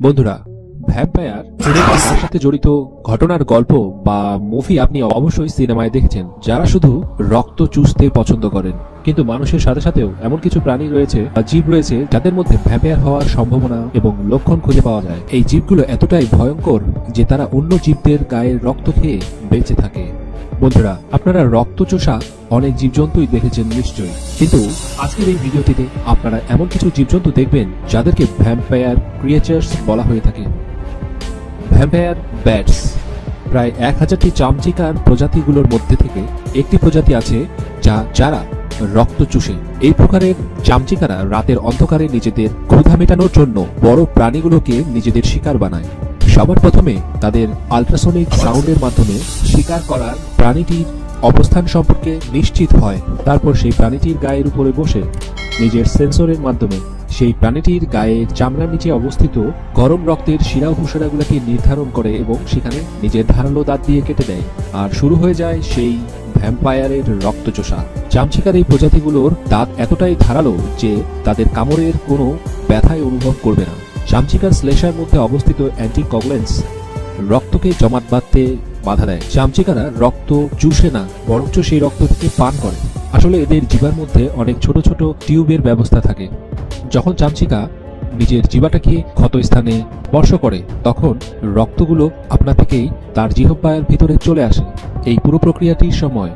বন্ধুরা, ভ্যাম্পায়ার তার সাথে জড়িত ঘটনার গল্প বা মুভি আপনি অবশ্যই সিনেমায় দেখেছেন, যারা শুধু রক্ত চুষতে পছন্দ করেন। কিন্তু মানুষের সাথে সাথেও এমন কিছু প্রাণী রয়েছে বা জীব রয়েছে যাদের মধ্যে ভ্যাম্পায়ার হওয়ার সম্ভাবনা এবং লক্ষণ খুঁজে পাওয়া যায়। এই জীবগুলো এতটাই ভয়ঙ্কর যে তারা অন্য জীবদের গায়ের রক্ত খেয়ে বেঁচে থাকে। বন্ধুরা, আপনারা রক্তচোষা অনেক জীবজন্তুই দেখেছেন নিশ্চয়ই, কিন্তু আজকের এই ভিডিওটিতে আপনারা এমন কিছু জীবজন্তু দেখবেন যাদেরকে ভ্যাম্পায়ার ক্রিয়েচার্স বলা হয়ে থাকে। ভ্যাম্পায়ার ব্যাটস প্রায় 1000টি চামচিকার প্রজাতিগুলোর মধ্যে থেকে একটি প্রজাতি আছে যারা রক্ত চুষে। এই প্রকারের চামচিকারা রাতের অন্ধকারে নিজেদের ক্ষুধা মেটানোর জন্য বড় প্রাণীগুলোকে নিজেদের শিকার বানায়। সবার প্রথমে তাদের আল্ট্রাসনিক সাউন্ডের মাধ্যমে শিকার করার প্রাণীটির অবস্থান সম্পর্কে নিশ্চিত হয়। তারপর সেই প্রাণীটির গায়ের উপরে বসে নিজের সেন্সরের মাধ্যমে সেই প্রাণীটির গায়ের চামড়ার নিচে অবস্থিত গরম রক্তের শিরা উপশিরাগুলোকে নির্ধারণ করে এবং সেখানে নিজের ধারালো দাঁত দিয়ে কেটে দেয়। আর শুরু হয়ে যায় সেই ভ্যাম্পায়ারের রক্তচোষা। চামচিকার এই প্রজাতিগুলোর দাঁত এতটাই ধারালো যে তাদের কামড়ের কোনো ব্যথাই অনুভব করবে না। চামচিকার শ্লেষার মধ্যে অবস্থিত অ্যান্টিকগুলেন্টস রক্তকে জমাট বাঁধতে বাধা দেয়। চামচিকারা রক্ত চুষে না, বরঞ্চ সেই রক্ত থেকে পান করে। আসলে এদের জিহ্বার মধ্যে অনেক ছোট ছোট টিউবের ব্যবস্থা থাকে। যখন চামচিকা নিজের জিহ্বাটাকে ক্ষত স্থানে স্পর্শ করে তখন রক্তগুলো আপনা থেকেই তার জিহ্বার ভিতরে চলে আসে। এই পুরো প্রক্রিয়াটির সময়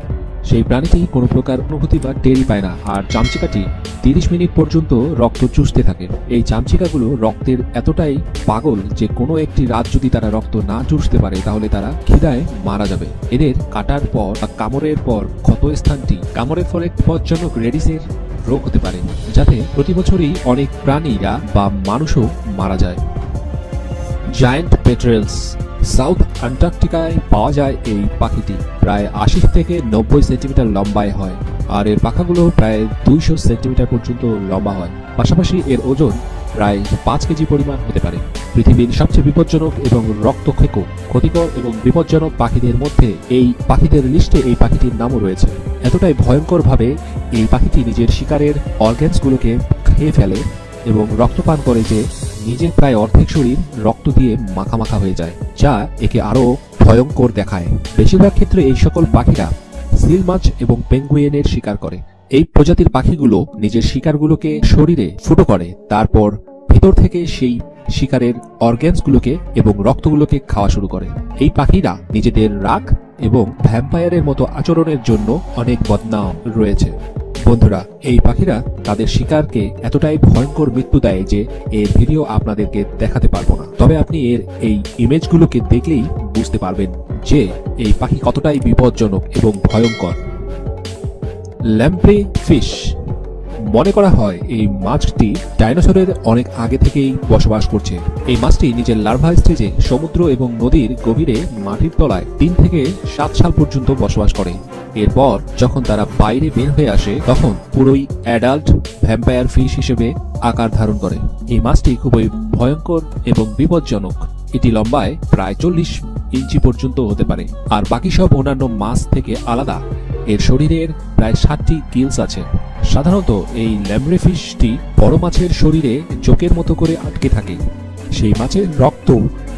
সেই প্রাণীটি কোনো প্রকার অনুভূতি বা টেরই পায় না, আর চামচিকাটি 30 মিনিট পর্যন্ত রক্ত চুষতে থাকে। এই চামচিকাগুলো রক্তের এতটাই পাগল যে কোনো একটি রাত যদি তারা রক্ত না চুষতে পারে তাহলে তারা খিদায় মারা যাবে। এদের কাটার পর বা কামড়ের পর ক্ষত স্থানটি কামড়ের ফলে বিপজ্জনক রেডিসের রোগ হতে পারে, যাতে প্রতি বছরই অনেক প্রাণীরা বা মানুষও মারা যায়। জায়ান্ট পেট্রেলস সাউথ অ্যান্টার্কটিকায় পাওয়া যায়। এই পাখিটি প্রায় 80 থেকে 90 সেন্টিমিটার লম্বায় হয়, আর এর পাখাগুলো প্রায় 200 সেন্টিমিটার পর্যন্ত লম্বা হয়। পাশাপাশি এর ওজন প্রায় 5 কেজি পরিমাণ হতে পারে। পৃথিবীর সবচেয়ে বিপজ্জনক এবং রক্তক্ষেকো, ক্ষতিকর এবং বিপজ্জনক পাখিদের মধ্যে এই পাখিদের লিস্টে এই পাখিটির নামও রয়েছে। এতটাই ভয়ঙ্করভাবে এই পাখিটি নিজের শিকারের অর্গ্যানসগুলোকে খেয়ে ফেলে এবং রক্তপান করে যে নিজের প্রায় অর্ধেক শরীর রক্ত দিয়ে মাখামাখা হয়ে যায়, যা একে আরো ভয়ঙ্কর দেখায়। বেশিরভাগ ক্ষেত্রে এই সকল পাখিরা সিল মাছ এবং পেঙ্গুইনের শিকার করে। এই প্রজাতির পাখিগুলো নিজের শিকারগুলোকে শরীরে ফুটো করে, তারপর ভিতর থেকে সেই শিকারের অর্গ্যানসগুলোকে এবং রক্তগুলোকে খাওয়া শুরু করে। এই পাখিরা নিজেদের রাগ এবং ভ্যাম্পায়ারের মতো আচরণের জন্য অনেক বদনাম রয়েছে। বন্ধুরা, এই পাখিরা তাদের শিকারকে এতটাই ভয়ঙ্কর মৃত্যু দেয় যে এর ভিডিও আপনাদেরকে দেখাতে পারবো না, তবে আপনি এর এই ইমেজগুলোকে দেখলেই বুঝতে পারবেন যে এই পাখি কতটাই বিপজ্জনক এবং ভয়ঙ্কর। ল্যাম্প্রে ফিশ মনে করা হয় এই মাছটি ডাইনোসরের অনেক আগে থেকেই বসবাস করছে। এই মাছটি নিজের লার্ভা স্টেজে সমুদ্র এবং নদীর গভীরে মাটির তলায় 3 থেকে 7 সাল পর্যন্ত বসবাস করে। এরপর যখন তারা বাইরে বের হয়ে আসে তখন পুরোই অ্যাডাল্ট ভ্যাম্পায়ার ফিশ হিসেবে আকার ধারণ করে। এই মাছটি খুবই ভয়ঙ্কর এবং বিপজ্জনক। এটি লম্বায় প্রায় 40 ইঞ্চি পর্যন্ত হতে পারে, আর বাকি সব অন্যান্য মাছ থেকে আলাদা এর শরীরের প্রায় 60টি গিলস আছে। সাধারণত এই ল্যাম্প্রে ফিশটি বড় মাছের শরীরে চোখের মতো করে আটকে থাকে। সেই মাছের রক্ত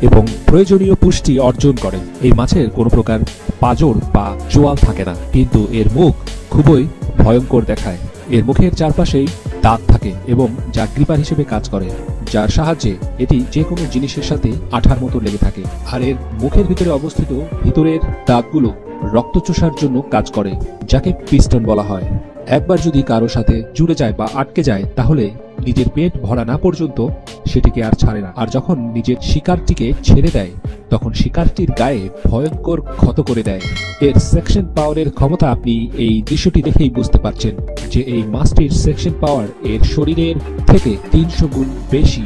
এবং প্রয়োজনীয় পুষ্টি অর্জন করে। এই মাছের কোনো প্রকার পাঁজর বা চোয়াল থাকে না, কিন্তু এর মুখ খুবই ভয়ঙ্কর দেখায়। এর মুখের চারপাশেই দাঁত থাকে এবং যা গ্রিপার হিসেবে কাজ করে, যার সাহায্যে এটি যে কোনো জিনিসের সাথে আঠার মতো লেগে থাকে। আর এর মুখের ভিতরে অবস্থিত ভিতরের দাঁতগুলো রক্ত চোষার জন্য কাজ করে, যাকে পিস্টন বলা হয়। একবার যদি কারো সাথে জুড়ে যায় বা আটকে যায় তাহলে নিজের পেট ভরা না পর্যন্ত সেটিকে আর ছাড়ে না, আর যখন নিজের শিকারটিকে ছেড়ে দেয় তখন শিকারটির গায়ে ভয়ঙ্কর ক্ষত করে দেয়। এর সেকশন পাওয়ারের ক্ষমতা আপনি এই দৃশ্যটি দেখেই বুঝতে পারছেন যে এই মাছটির সেকশন পাওয়ার এর শরীরের থেকে 300 গুণ বেশি।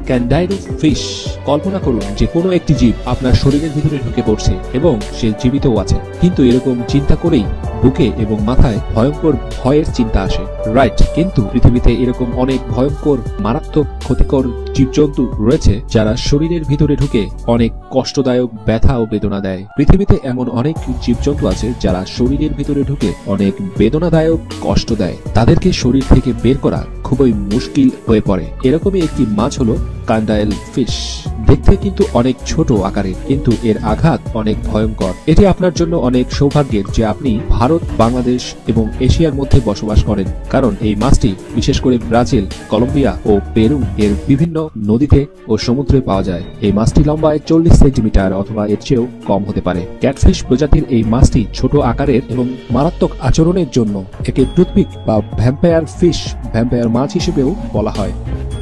ক্যান্ডাইরো ফিশ কল্পনা করুন যে কোনো একটি জীব আপনার শরীরের ভিতরে ঢুকে পড়ছে এবং সে জীবিতও আছে, কিন্তু এরকম চিন্তা করেই বুকে এবং মাথায় ভয়ঙ্কর ভয়ের চিন্তা আসে, রাইট? কিন্তু পৃথিবীতে এরকম অনেক ভয়ঙ্কর মারাত্মক ক্ষতিকর জীবজন্তু রয়েছে যারা শরীরের ভিতরে ঢুকে অনেক কষ্টদায়ক ব্যথা ও বেদনা দেয়। পৃথিবীতে এমন অনেক জীবজন্তু আছে যারা শরীরের ভিতরে ঢুকে অনেক বেদনাদায়ক কষ্ট দেয়। তাদেরকে শরীর থেকে বের করা খুবই মুশকিল হয়ে পড়ে। এরকমই একটি মাছ হলো কান্ডাইল ফিশ। দেখতে কিন্তু অনেক ছোট আকারের, কিন্তু এর আঘাত অনেক ভয়ঙ্কর। এটি আপনার জন্য অনেক সৌভাগ্যের যে আপনি ভারত, বাংলাদেশ এবং এশিয়ার মধ্যে বসবাস করেন, কারণ এই মাছটি বিশেষ করে ব্রাজিল, কলম্বিয়া ও পেরু এর বিভিন্ন নদীতে ও সমুদ্রে পাওয়া যায়। এই মাছটি লম্বায় 40 সেন্টিমিটার অথবা এর চেয়েও কম হতে পারে। ক্যাটফিশ প্রজাতির এই মাছটি ছোট আকারের এবং মারাত্মক আচরণের জন্য একে টুথপিক বা ভ্যাম্পায়ার ফিশ, ভ্যাম্পায়ার মাছ হিসেবেও বলা হয়।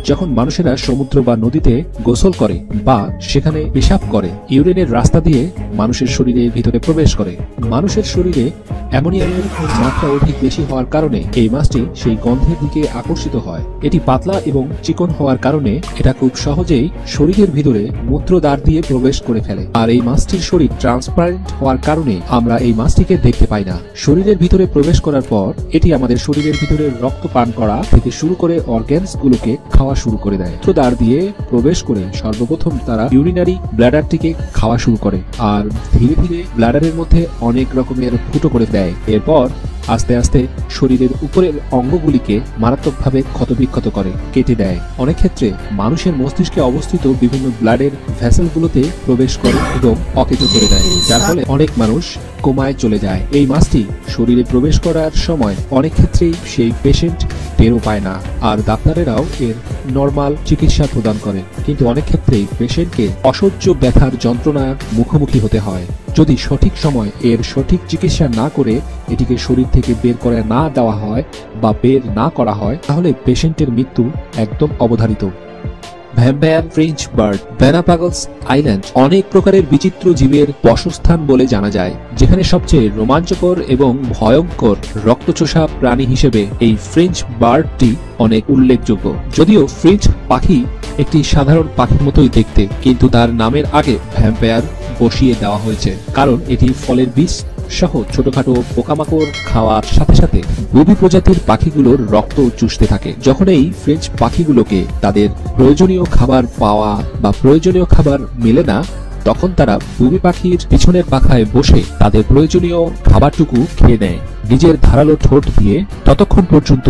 যখন মানুষেরা সমুদ্র বা নদীতে গোসল করে বা সেখানে পেশাব করে, ইউরিনের রাস্তা দিয়ে মানুষের শরীরের ভিতরে প্রবেশ করে। মানুষের শরীরে অ্যামোনিয়ামের মাত্রা অধিক বেশি হওয়ার কারণে এই মাছটি সেই গন্ধের দিকে আকর্ষিত হয়। এটি পাতলা এবং চিকন হওয়ার কারণে এটা খুব সহজেই শরীরের ভিতরে মূত্রদ্বার দিয়ে প্রবেশ করে ফেলে। আর এই মাছটির শরীর ট্রান্সপারেন্ট হওয়ার কারণে আমরা এই মাছটিকে দেখতে পাই না। শরীরের ভিতরে প্রবেশ করার পর এটি আমাদের শরীরের ভিতরে রক্ত পান করা থেকে শুরু করে অর্গ্যানস গুলোকে খাওয়া শুরু করে দেয়। মূত্রদ্বার দিয়ে প্রবেশ করে সর্বপ্রথম তারা ইউরিনারি ব্লাডারটিকে খাওয়া শুরু করে, আর ধীরে ধীরে ব্লাডারের মধ্যে অনেক রকমের ফুটো করে দেয়। এরপর আস্তে আস্তে শরীরের উপরের অঙ্গগুলিকে মারাত্মকভাবে ক্ষতবিক্ষত করে, কেটে দেয়। অনেক ক্ষেত্রে মানুষের মস্তিষ্কে অবস্থিত বিভিন্ন ব্লাডের ভেসেলগুলোতে প্রবেশ করে এবং অকেজো করে দেয়, যার ফলে অনেক মানুষ কোমায় চলে যায়। এই মাছটি শরীরে প্রবেশ করার সময় অনেক ক্ষেত্রেই সেই পেশেন্ট টেরও পায় না, আর ডাক্তারেরাও এর নরমাল চিকিৎসা প্রদান করে। কিন্তু অনেক ক্ষেত্রেই পেশেন্টকে অসহ্য ব্যথার যন্ত্রণার মুখোমুখি হতে হয়। যদি সঠিক সময় এর সঠিক চিকিৎসা না করে এটিকে শরীর থেকে বের করে না দেওয়া হয় বা বের না করা হয়, তাহলে পেশেন্টের মৃত্যু একদম অবধারিত। Vampire French bird Galapagos island অনেক প্রকারের বিচিত্র জীবের বাসস্থান বলে জানা যায়, যেখানে সবচেয়ে রোমাঞ্চকর এবং ভয়ঙ্কর রক্তচোষা প্রাণী হিসেবে এই ফ্রেঞ্চ বার্ডটি অনেক উল্লেখযোগ্য। যদিও ফ্রেঞ্চ পাখি একটি সাধারণ পাখির মতোই দেখতে, কিন্তু তার নামের আগে ভ্যাম্পায়ার বসিয়ে দেওয়া হয়েছে কারণ এটি ফলের বীজ সহ ছোটখাটো পোকামাকড় খাওয়ার সাথে সাথে বুবি প্রজাতির পাখিগুলোর রক্ত চুষতে থাকে। যখন এই ফ্রেঞ্চ পাখিগুলোকে তাদের প্রয়োজনীয় খাবার পাওয়া বা প্রয়োজনীয় খাবার মেলে না, তখন তারা বুবি পাখির পিছনের পাখায় বসে তাদের প্রয়োজনীয় খাবারটুকু খেয়ে নেয় নিজের ধারালো ঠোঁট দিয়ে, ততক্ষণ পর্যন্ত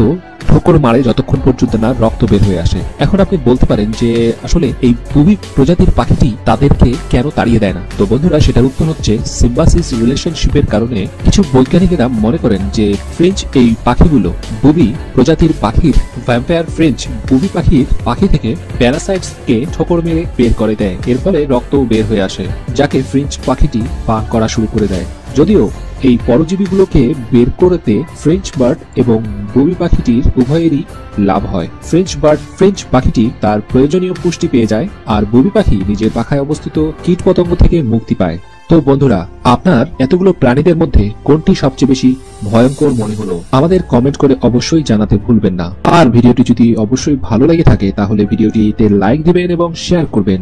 ঠোকর মারে যতক্ষণ পর্যন্ত না রক্ত বের হয়ে আসে। এখন আপনি বলতে পারেন যে আসলে এই বুবি প্রজাতির পাখিটি তাদেরকে কেন তাড়িয়ে দেয় না? তো বন্ধুরা, সেটার উত্তর হচ্ছে সিম্বাসিস রিলেশনশিপের কারণে। কিছু বৈজ্ঞানিকেরা মনে করেন যে ফ্রেঞ্চ এই পাখিগুলো বুবি প্রজাতির পাখির, ভ্যাম্পায়ার ফ্রেঞ্চ বুবি পাখির পাখি থেকে প্যারাসাইটস কে ঠোকর মেরে বের করে দেয়, এর ফলে রক্ত বের হয়ে আসে, যাকে ফ্রেঞ্চ পাখিটি পান করা শুরু করে দেয়। যদিও এই পরজীবীগুলোকে বের করতে ফ্রেঞ্চ বার্ড এবং বুবি পাখিটির উভয়েরই লাভ হয়। ফ্রেঞ্চ পাখিটি তার প্রয়োজনীয় পুষ্টি পেয়ে যায়, আর বুবি পাখি নিজের পাখায় অবস্থিত কীট পতঙ্গ থেকে মুক্তি পায়। তো বন্ধুরা, আপনার এতগুলো প্রাণীদের মধ্যে কোনটি সবচেয়ে বেশি ভয়ঙ্কর মনে হলো আমাদের কমেন্ট করে অবশ্যই জানাতে ভুলবেন না। আর ভিডিওটি যদি অবশ্যই ভালো লেগে থাকে তাহলে ভিডিওটিতে লাইক দিবেন এবং শেয়ার করবেন।